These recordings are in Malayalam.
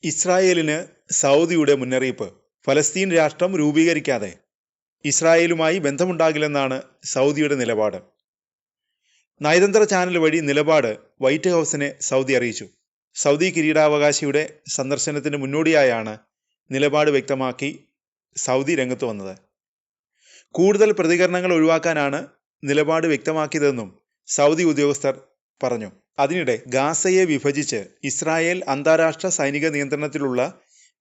ഇസ്രായേലിന് സൗദിയുടെ മുന്നറിയിപ്പ്. ഫലസ്തീൻ രാഷ്ട്രം രൂപീകരിക്കാതെ ഇസ്രായേലുമായി ബന്ധമുണ്ടാകില്ലെന്നാണ് സൗദിയുടെ നിലപാട്. നയതന്ത്ര ചാനൽ വഴി നിലപാട് വൈറ്റ് ഹൗസിനെ സൗദി അറിയിച്ചു. സൗദി കിരീടാവകാശിയുടെ സന്ദർശനത്തിന് മുന്നോടിയായാണ് നിലപാട് വ്യക്തമാക്കി സൗദി രംഗത്ത് വന്നത്. കൂടുതൽ പ്രതികരണങ്ങൾ ഒഴിവാക്കാനാണ് നിലപാട് വ്യക്തമാക്കിയതെന്നും സൗദി ഉദ്യോഗസ്ഥർ പറഞ്ഞു. അതിനിടെ ഗാസയെ വിഭജിച്ച് ഇസ്രായേൽ അന്താരാഷ്ട്ര സൈനിക നിയന്ത്രണത്തിലുള്ള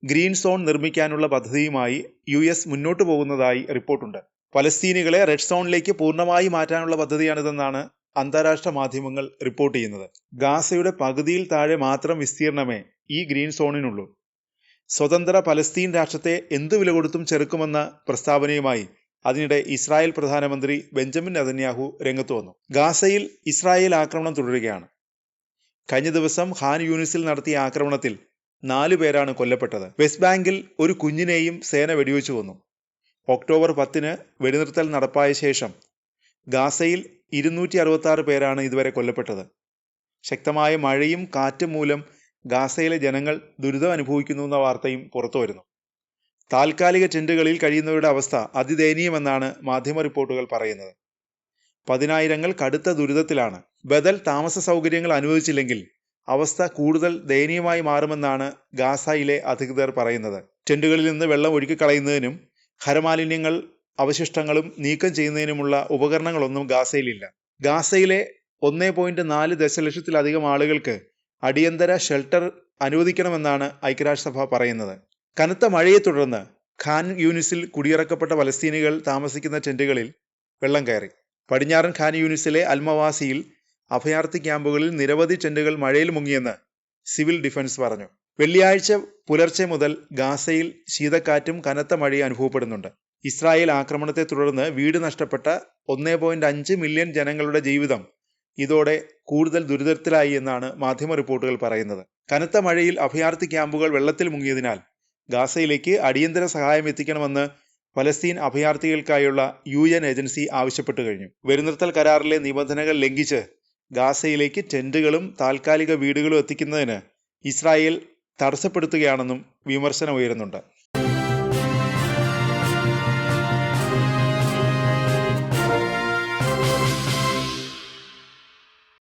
ഗ്രീൻ സോൺ നിർമ്മിക്കാനുള്ള പദ്ധതിയുമായി US മുന്നോട്ടു പോകുന്നതായി റിപ്പോർട്ടുണ്ട്. പലസ്തീനികളെ റെഡ് സോണിലേക്ക് പൂർണ്ണമായി മാറ്റാനുള്ള പദ്ധതിയാണിതെന്നാണ് അന്താരാഷ്ട്ര മാധ്യമങ്ങൾ റിപ്പോർട്ട് ചെയ്യുന്നത്. ഗാസയുടെ പകുതിയിൽ താഴെ മാത്രം വിസ്തീർണമേ ഈ ഗ്രീൻ സോണിനുള്ളൂ. സ്വതന്ത്ര പലസ്തീൻ രാഷ്ട്രത്തെ എന്തു വില കൊടുത്തും ചെറുക്കുമെന്ന പ്രസ്താവനയുമായി അതിനിടെ ഇസ്രായേൽ പ്രധാനമന്ത്രി ബെഞ്ചമിൻ നെതന്യാഹു രംഗത്ത് വന്നു. ഗാസയിൽ ഇസ്രായേൽ ആക്രമണം തുടരുകയാണ്. കഴിഞ്ഞ ദിവസം ഖാൻ യൂനിസിൽ നടത്തിയ ആക്രമണത്തിൽ 4 പേരാണ് കൊല്ലപ്പെട്ടത്. വെസ്റ്റ് ബാങ്കിൽ ഒരു കുഞ്ഞിനെയും സേന വെടിവെച്ചു കൊന്നു. ഒക്ടോബർ 10 വെടിനിർത്തൽ നടപ്പായ ശേഷം ഗാസയിൽ 266 പേരാണ് ഇതുവരെ കൊല്ലപ്പെട്ടത്. ശക്തമായ മഴയും കാറ്റും മൂലം ഗാസയിലെ ജനങ്ങൾ ദുരിതം അനുഭവിക്കുന്നുവെന്ന വാർത്തയും പുറത്തു വരുന്നു. താൽക്കാലിക ടെന്റുകളിൽ കഴിയുന്നവരുടെ അവസ്ഥ അതിദയനീയമെന്നാണ് മാധ്യമ റിപ്പോർട്ടുകൾ പറയുന്നത്. 10,000 കടുത്ത ദുരിതത്തിലാണ്. ബദൽ താമസ സൗകര്യങ്ങൾ അനുവദിച്ചില്ലെങ്കിൽ അവസ്ഥ കൂടുതൽ ദയനീയമായി മാറുമെന്നാണ് ഗാസയിലെ അധികൃതർ പറയുന്നത്. ടെന്റുകളിൽ നിന്ന് വെള്ളം ഒഴുക്കിക്കളയുന്നതിനും ഖരമാലിന്യങ്ങൾ അവശിഷ്ടങ്ങളും നീക്കം ചെയ്യുന്നതിനുമുള്ള ഉപകരണങ്ങളൊന്നും ഗാസയിലില്ല. ഗാസയിലെ 1.4 ദശലക്ഷത്തിലധികം ആളുകൾക്ക് അടിയന്തര ഷെൽട്ടർ അനുവദിക്കണമെന്നാണ് ഐക്യരാഷ്ട്രസഭ പറയുന്നത്. കനത്ത മഴയെ തുടർന്ന് ഖാൻ യൂനിസിൽ കുടിയിറക്കപ്പെട്ട പലസ്തീനികൾ താമസിക്കുന്ന ടെന്റുകളിൽ വെള്ളം കയറി. പടിഞ്ഞാറൻ ഖാൻ യൂനിസിലെ അൽമവാസിയിൽ അഭയാർത്ഥി ക്യാമ്പുകളിൽ നിരവധി ടെന്റുകൾ മഴയിൽ മുങ്ങിയെന്ന് സിവിൽ ഡിഫൻസ് പറഞ്ഞു. വെള്ളിയാഴ്ച പുലർച്ചെ മുതൽ ഗാസയിൽ ശീതക്കാറ്റും കനത്ത മഴയും അനുഭവപ്പെടുന്നുണ്ട്. ഇസ്രായേൽ ആക്രമണത്തെ തുടർന്ന് വീട് നഷ്ടപ്പെട്ട 1.5 മില്യൺ ജനങ്ങളുടെ ജീവിതം ഇതോടെ കൂടുതൽ ദുരിതത്തിലായി എന്നാണ് മാധ്യമ റിപ്പോർട്ടുകൾ പറയുന്നത്. കനത്ത മഴയിൽ അഭയാർത്ഥി ക്യാമ്പുകൾ വെള്ളത്തിൽ മുങ്ങിയതിനാൽ ഗാസയിലേക്ക് അടിയന്തര സഹായം എത്തിക്കണമെന്ന് ഫലസ്തീൻ അഭയാർത്ഥികൾക്കായുള്ള UN ഏജൻസി ആവശ്യപ്പെട്ടു കഴിഞ്ഞു. വെടിനിർത്തൽ കരാറിലെ നിബന്ധനകൾ ലംഘിച്ച് ഗാസയിലേക്ക് ടെന്റുകളും താൽക്കാലിക വീടുകളും എത്തിക്കുന്നതിന് ഇസ്രായേൽ തടസ്സപ്പെടുത്തുകയാണെന്നും വിമർശനം ഉയരുന്നുണ്ട്.